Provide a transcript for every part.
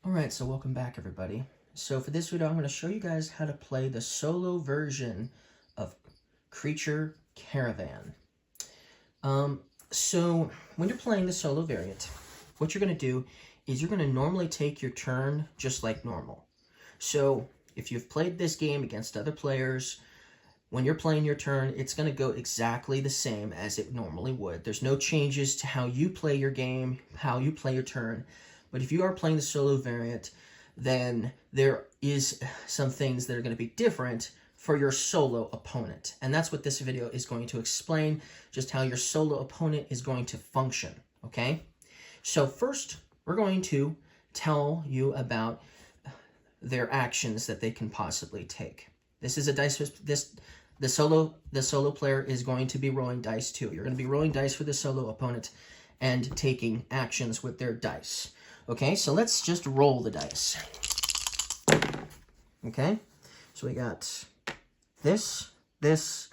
Alright, so welcome back everybody. So for this video I'm going to show you guys how to play the solo version of Creature Caravan. So when you're playing the solo variant, what you're going to do is you're going to normally take your turn just like normal. So if you've played this game against other players, when you're playing your turn, it's going to go exactly the same as it normally would. There's no changes to how you play your game, how you play your turn. But if you are playing the solo variant, then there is some things that are going to be different for your solo opponent. And that's what this video is going to explain, just how your solo opponent is going to function, okay? So first, we're going to tell you about their actions that they can possibly take. This is a dice, the solo player is going to be rolling dice too. You're going to be rolling dice for the solo opponent and taking actions with their dice. Okay, so let's just roll the dice. Okay, so we got this, this,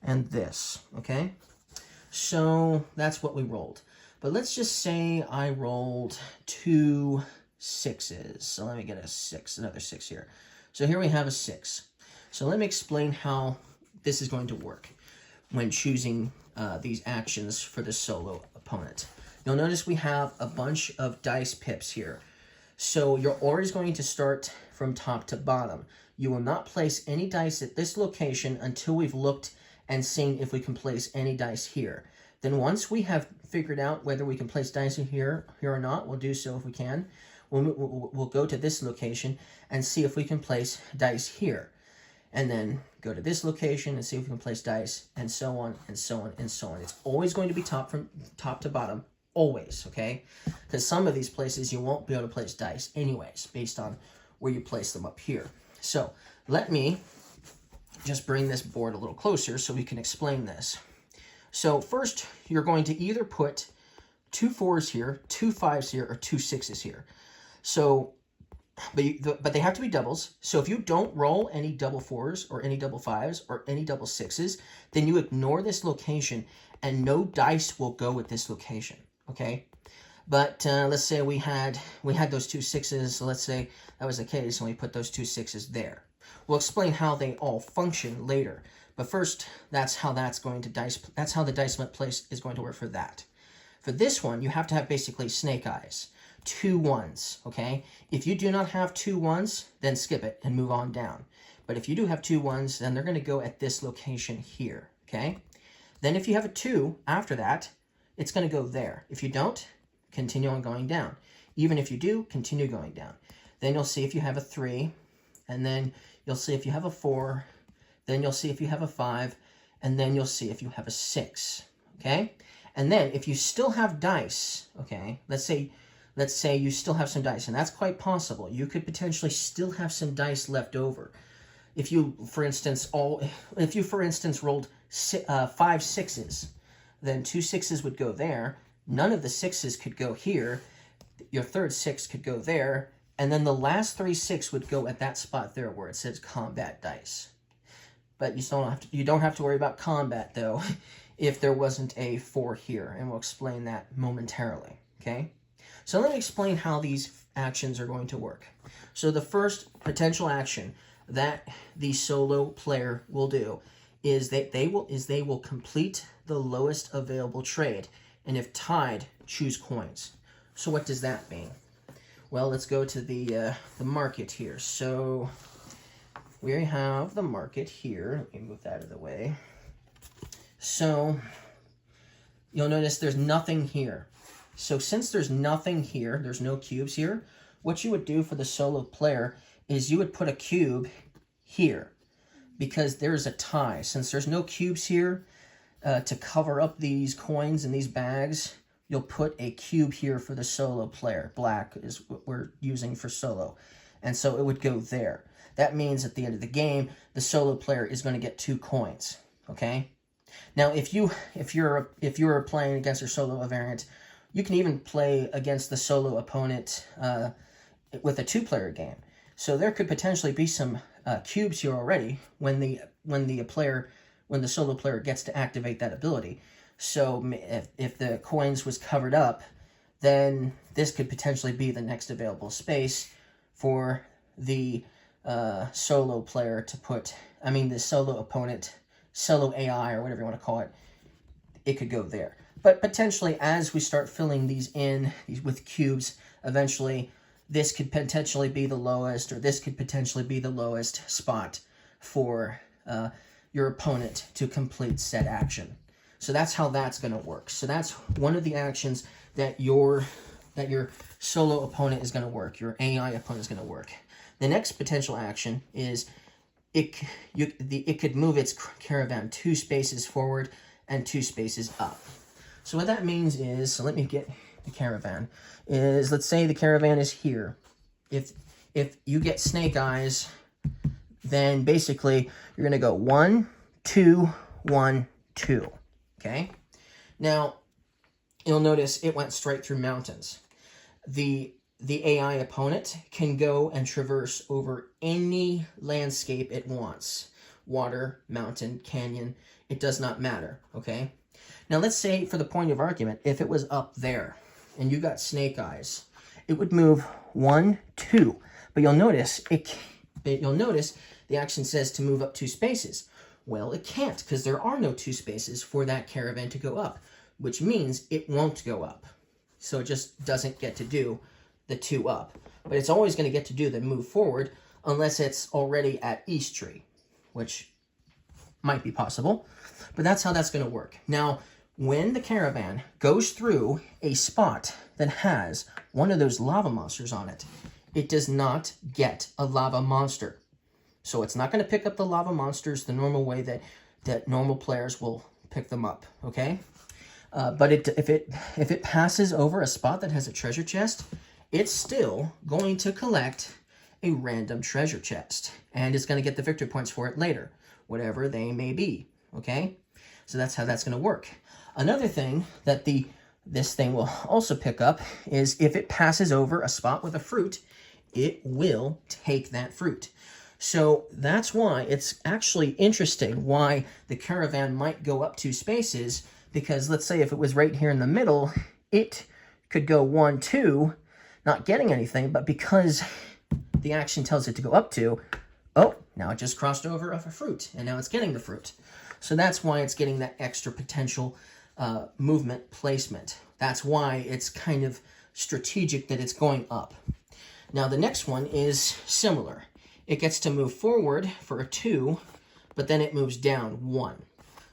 and this, okay? So that's what we rolled. But let's just say I rolled 2 6s. So let me get a 6, another 6 here. So here we have a 6. So let me explain how this is going to work when choosing these actions for the solo opponent. You'll notice we have a bunch of dice pips here. So you're always going to start from top to bottom. You will not place any dice at this location until we've looked and seen if we can place any dice here. Then once we have figured out whether we can place dice in here or not, we'll do so if we can. We'll go to this location and see if we can place dice here. And then go to this location and see if we can place dice, and so on, and so on, and so on. It's always going to be from top to bottom. Always, okay? Because some of these places you won't be able to place dice anyways, based on where you place them up here. So let me just bring this board a little closer so we can explain this. So first, you're going to either put 2 4s here, 2 5s here, or 2 6s here. So, but they have to be doubles. So if you don't roll any double 4s or any double 5s or any double 6s, then you ignore this location and no dice will go with this location. Okay, but let's say we had those 2 6s, so let's say that was the case, and we put those 2 6s there. We'll explain how they all function later, but first, that's how the dice place is going to work for that. For this one, you have to have basically snake eyes, 2 1s, okay? If you do not have 2 1s, then skip it and move on down. But if you do have 2 1s, then they're going to go at this location here, okay? Then if you have a 2 after that, it's going to go there. If you don't, continue on going down. Even if you do, continue going down. Then you'll see if you have a 3, and then you'll see if you have a 4, then you'll see if you have a 5, and then you'll see if you have a 6, okay? And then if you still have dice, okay, let's say you still have some dice, and that's quite possible. You could potentially still have some dice left over. If you, for instance, rolled 5 6s, then 2 6s would go there. None of the 6s could go here. Your third 6 could go there. And then the last 3 6 would go at that spot there where it says combat dice. But you don't have to worry about combat, though, if there wasn't a 4 here. And we'll explain that momentarily, okay? So let me explain how these actions are going to work. So the first potential action that the solo player will do is they will complete the lowest available trade, and if tied, choose coins. So what does that mean? Well, let's go to the market here. So we have the market here. Let me move that out of the way. So you'll notice there's nothing here. So since there's nothing here, there's no cubes here, what you would do for the solo player is you would put a cube here, because there's a tie. Since there's no cubes here to cover up these coins in these bags, you'll put a cube here for the solo player. Black is what we're using for solo. And so it would go there. That means at the end of the game, the solo player is going to get 2 coins, okay? Now, if you're playing against your solo variant, you can even play against the solo opponent with a 2-player game. So there could potentially be some cubes here already when the solo player gets to activate that ability. So if the coins was covered up, then this could potentially be the next available space for the solo player to put, the solo opponent, solo AI, or whatever you want to call it, it could go there. But potentially, as we start filling these in with cubes, eventually this could potentially be the lowest, or this could potentially be the lowest spot for your opponent to complete said action. So that's how that's going to work. So that's one of the actions that your solo opponent is going to work, your AI opponent is going to work. The next potential action is it could move its caravan 2 spaces forward and 2 spaces up. So what that means is, so let me get the caravan, is let's say the caravan is here. If you get snake eyes, then basically you're going to go 1, 2, 1, 2. Okay? Now, you'll notice it went straight through mountains. The AI opponent can go and traverse over any landscape it wants. Water, mountain, canyon, it does not matter, okay? Now let's say, for the point of argument, if it was up there and you got snake eyes, it would move 1, 2. But you'll notice the action says to move up 2 spaces. Well, it can't, because there are no 2 spaces for that caravan to go up, which means it won't go up. So it just doesn't get to do the 2 up. But it's always going to get to do the move forward unless it's already at East Tree, which might be possible. But that's how that's going to work. Now, when the caravan goes through a spot that has one of those lava monsters on it, it does not get a lava monster. So it's not going to pick up the lava monsters the normal way that normal players will pick them up, okay? But if it passes over a spot that has a treasure chest, it's still going to collect a random treasure chest, and it's going to get the victory points for it later, whatever they may be, okay? So that's how that's going to work. Another thing that this thing will also pick up is if it passes over a spot with a fruit, it will take that fruit. So that's why it's actually interesting why the caravan might go up 2 spaces, because let's say if it was right here in the middle, it could go 1, 2, not getting anything, but because the action tells it to go up 2, oh, now it just crossed over of a fruit, and now it's getting the fruit. So that's why it's getting that extra potential movement placement. That's why it's kind of strategic that it's going up. Now the next one is similar. It gets to move forward for a 2, but then it moves down 1.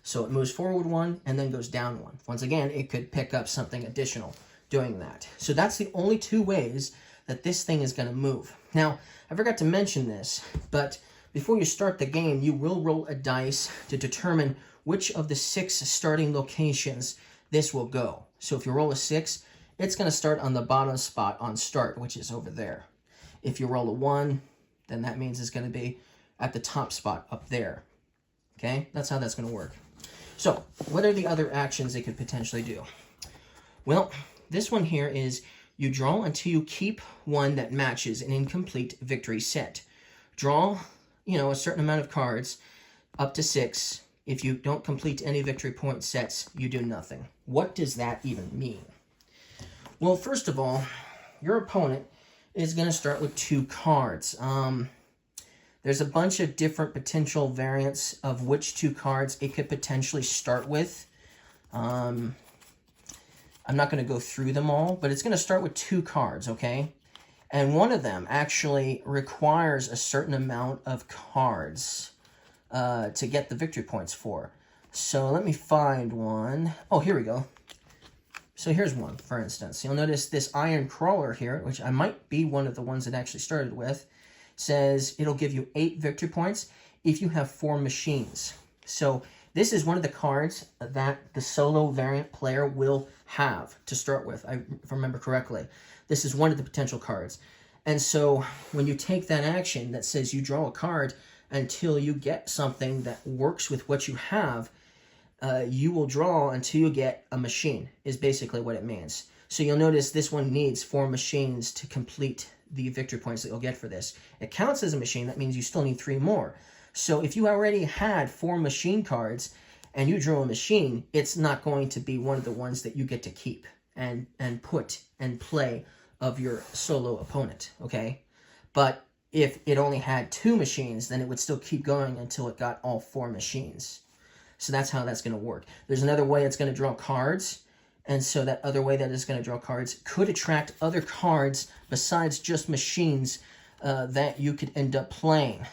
So it moves forward 1 and then goes down 1. Once again, it could pick up something additional doing that. So that's the only 2 ways that this thing is going to move. Now, I forgot to mention this, but before you start the game, you will roll a dice to determine which of the 6 starting locations this will go. So if you roll a 6, it's going to start on the bottom spot on start, which is over there. If you roll a 1, then that means it's going to be at the top spot up there. Okay? That's how that's going to work. So, what are the other actions they could potentially do? Well, this one here is you draw until you keep one that matches an incomplete victory set. Draw, a certain amount of cards, up to 6. If you don't complete any victory point sets, you do nothing. What does that even mean? Well, first of all, your opponent is going to start with 2 cards. There's a bunch of different potential variants of which 2 cards it could potentially start with. I'm not going to go through them all, but it's going to start with 2 cards, okay? And one of them actually requires a certain amount of cards to get the victory points for. So let me find one. Oh, here we go. So here's one, for instance. You'll notice this iron crawler here, which I might be one of the ones that actually started with, says it'll give you 8 victory points if you have 4 machines. So this is one of the cards that the solo variant player will have to start with, if I remember correctly. This is one of the potential cards. And so when you take that action that says you draw a card until you get something that works with what you have, you will draw until you get a machine, is basically what it means. So you'll notice this one needs 4 machines to complete the victory points that you'll get for this. It counts as a machine. That means you still need 3 more. So if you already had 4 machine cards and you drew a machine, it's not going to be one of the ones that you get to keep. and put and play of your solo opponent, okay? But if it only had 2 machines, then it would still keep going until it got all 4 machines. So that's how that's going to work. There's another way it's going to draw cards, and so that other way that it's going to draw cards could attract other cards besides just machines that you could end up playing.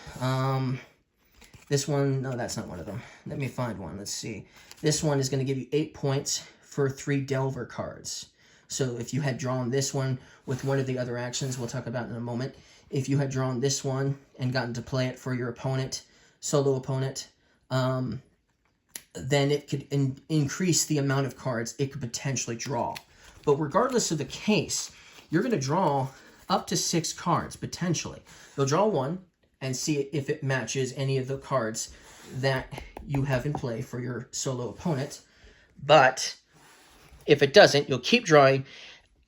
This one, no, that's not one of them. Let me find one. Let's see. This one is going to give you 8 points for 3 Delver cards. So if you had drawn this one with one of the other actions we'll talk about in a moment, if you had drawn this one and gotten to play it for your opponent, solo opponent, then it could increase the amount of cards it could potentially draw. But regardless of the case, you're going to draw up to 6 cards, potentially. You'll draw one and see if it matches any of the cards that you have in play for your solo opponent. But if it doesn't, you'll keep drawing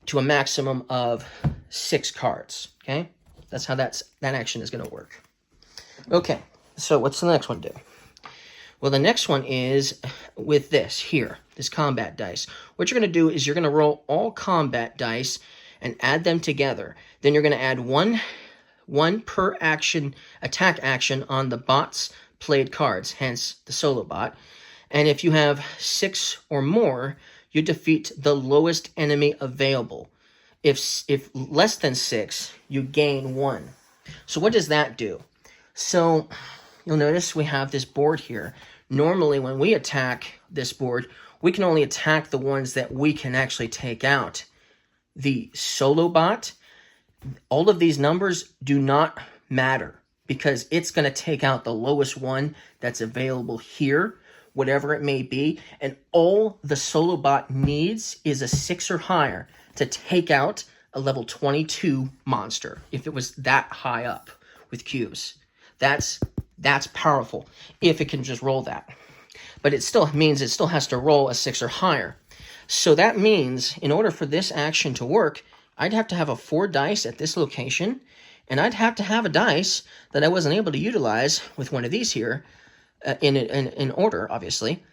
to a maximum of 6 cards, okay? That's how that action is going to work. Okay, so what's the next one do? Well, the next one is with this here, this combat dice. What you're going to do is you're going to roll all combat dice and add them together. Then you're going to add one per action, attack action on the bot's played cards, hence the solo bot. And if you have 6 or more, you defeat the lowest enemy available. If less than 6, you gain 1. So what does that do? So you'll notice we have this board here. Normally, when we attack this board, we can only attack the ones that we can actually take out. The solo bot, all of these numbers do not matter because it's going to take out the lowest one that's available here, whatever it may be. And all the solo bot needs is a 6 or higher to take out a level 22 monster if it was that high up with cubes. That's powerful if it can just roll that. But it still means it still has to roll a 6 or higher. So that means in order for this action to work, I'd have to have a 4 dice at this location, and I'd have to have a dice that I wasn't able to utilize with one of these here in order, obviously.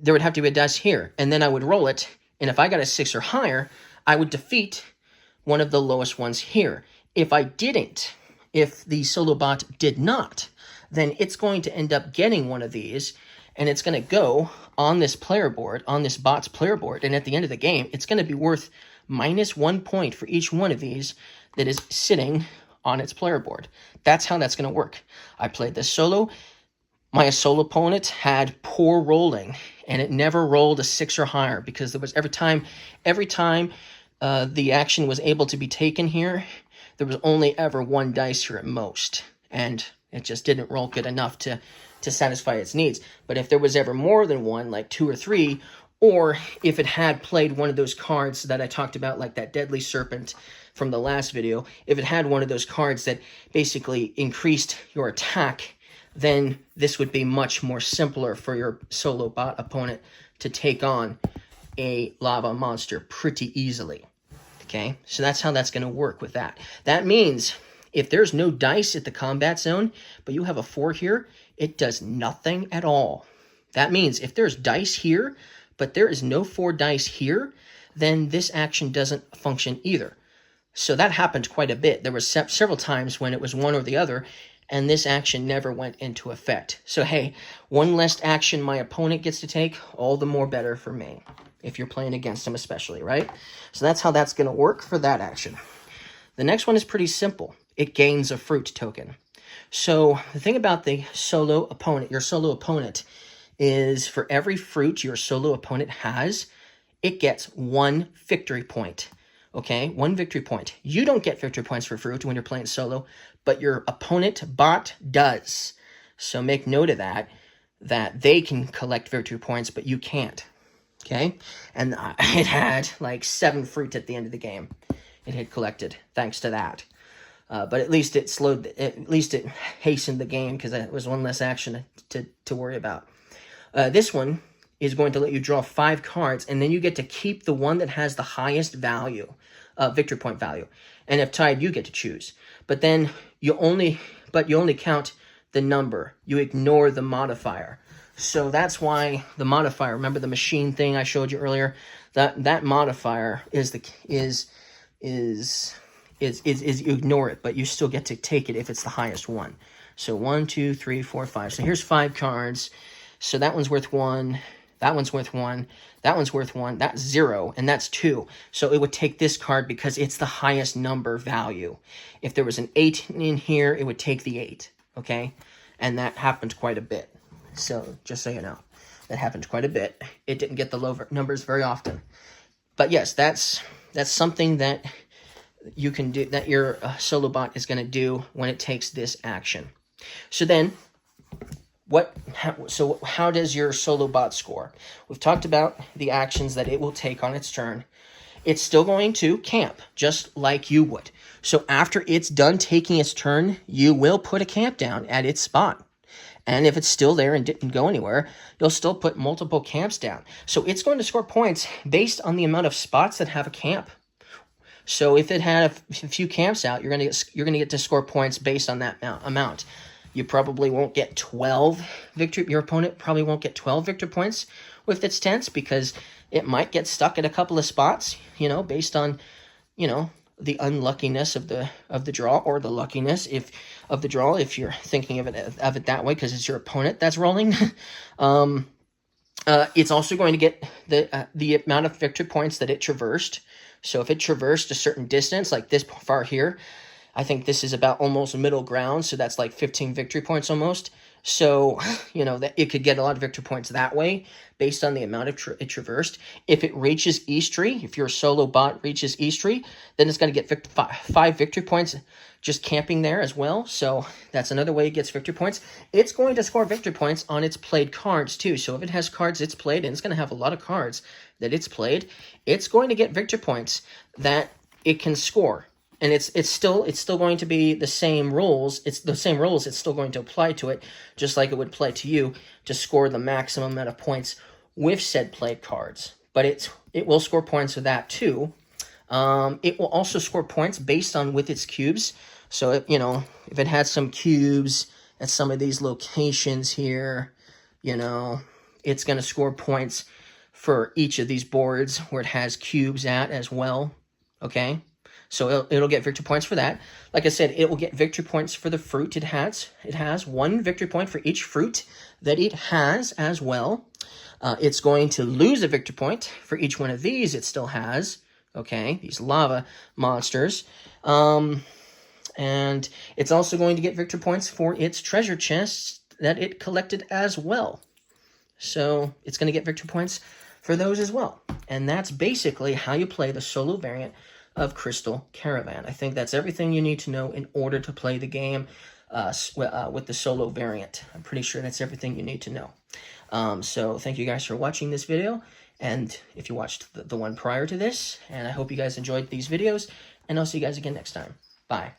There would have to be a dice here, and then I would roll it, and if I got a 6 or higher, I would defeat one of the lowest ones here. If I didn't, if the solo bot did not, then it's going to end up getting one of these, and it's going to go on this player board, on this bot's player board, and at the end of the game, it's going to be worth -1 point for each one of these that is sitting on its player board. That's how that's going to work. I played this solo. My solo opponent had poor rolling, and it never rolled a 6 or higher because there was every time the action was able to be taken here, there was only ever 1 dice here at most, and it just didn't roll good enough to satisfy its needs. But if there was ever more than 1, like 2 or 3, or if it had played one of those cards that I talked about, like that Deadly Serpent from the last video, if it had one of those cards that basically increased your attack, then this would be much more simpler for your solo bot opponent to take on a lava monster pretty easily. Okay, so that's how that's going to work with that. That means if there's no dice at the combat zone, but you have a 4 here, it does nothing at all. That means if there's dice here, but there is no 4 dice here, then this action doesn't function either. So that happened quite a bit. There were several times when it was one or the other, and this action never went into effect. So hey, one less action my opponent gets to take, all the more better for me, if you're playing against him especially, right? So that's how that's going to work for that action. The next one is pretty simple. It gains a fruit token. So the thing about the solo opponent, your solo opponent, is for every fruit your solo opponent has, it gets 1 victory point. Okay, 1 victory point. You don't get victory points for fruit when you're playing solo, but your opponent bot does. So make note of that they can collect victory points, but you can't. Okay, and it had like 7 fruit at the end of the game. It had collected thanks to that. But at least it hastened the game because it was 1 less action to worry about. This one is going to let you draw 5 cards, and then you get to keep the one that has the highest value, victory point value. And if tied, you get to choose. But then you only count the number. You ignore the modifier. So that's why the modifier, remember the machine thing I showed you earlier? That modifier is you ignore it, but you still get to take it if it's the highest one. So 1, 2, 3, 4, 5. So here's 5 cards. So that one's worth 1. That one's worth 1. That one's worth 1. That's 0, and that's 2. So it would take this card because it's the highest number value. If there was an 8 in here, it would take the 8. Okay, and that happens quite a bit. So just so you know, that happens quite a bit. It didn't get the low numbers very often. But yes, that's something that you can do, that your solo bot is going to do when it takes this action. So then, how does your solo bot score? We've talked about the actions that it will take on its turn. It's still going to camp, just like you would. So after it's done taking its turn, you will put a camp down at its spot. And if it's still there and didn't go anywhere, you'll still put multiple camps down. So it's going to score points based on the amount of spots that have a camp. So if it had a few camps out, you're going to get to score points based on that amount. You probably won't get 12 victory. Your opponent probably won't get 12 victory points with its tents because it might get stuck at a couple of spots, based on, the unluckiness of the draw, or the luckiness of the draw, if you're thinking of it that way, because it's your opponent that's rolling. It's also going to get the amount of victory points that it traversed. So if it traversed a certain distance, like this far here, I think this is about almost middle ground, so that's like 15 victory points almost. So, that it could get a lot of victory points that way based on the amount of it traversed. If it reaches Eastery, if your solo bot reaches Eastery, then it's going to get 5 victory points just camping there as well. So that's another way it gets victory points. It's going to score victory points on its played cards too. So if it has cards it's played, and it's going to have a lot of cards that it's played, it's going to get victory points that it can score. And it's still going to be the same rules. It's the same rules. It's still going to apply to it, just like it would apply to you to score the maximum amount of points with said played cards. But it will score points for that too. It will also score points based on with its cubes. So if it had some cubes at some of these locations here, it's going to score points for each of these boards where it has cubes at as well. Okay. So it'll get victory points for that. Like I said, it will get victory points for the fruit it has. It has 1 victory point for each fruit that it has as well. It's going to lose a victory point for each one of these it still has. Okay, these lava monsters. And it's also going to get victory points for its treasure chests that it collected as well. So it's going to get victory points for those as well. And that's basically how you play the solo variant of Crystal Caravan. I think that's everything you need to know in order to play the game with the solo variant. I'm pretty sure that's everything you need to know. So thank you guys for watching this video, and if you watched the one prior to this, and I hope you guys enjoyed these videos, and I'll see you guys again next time. Bye.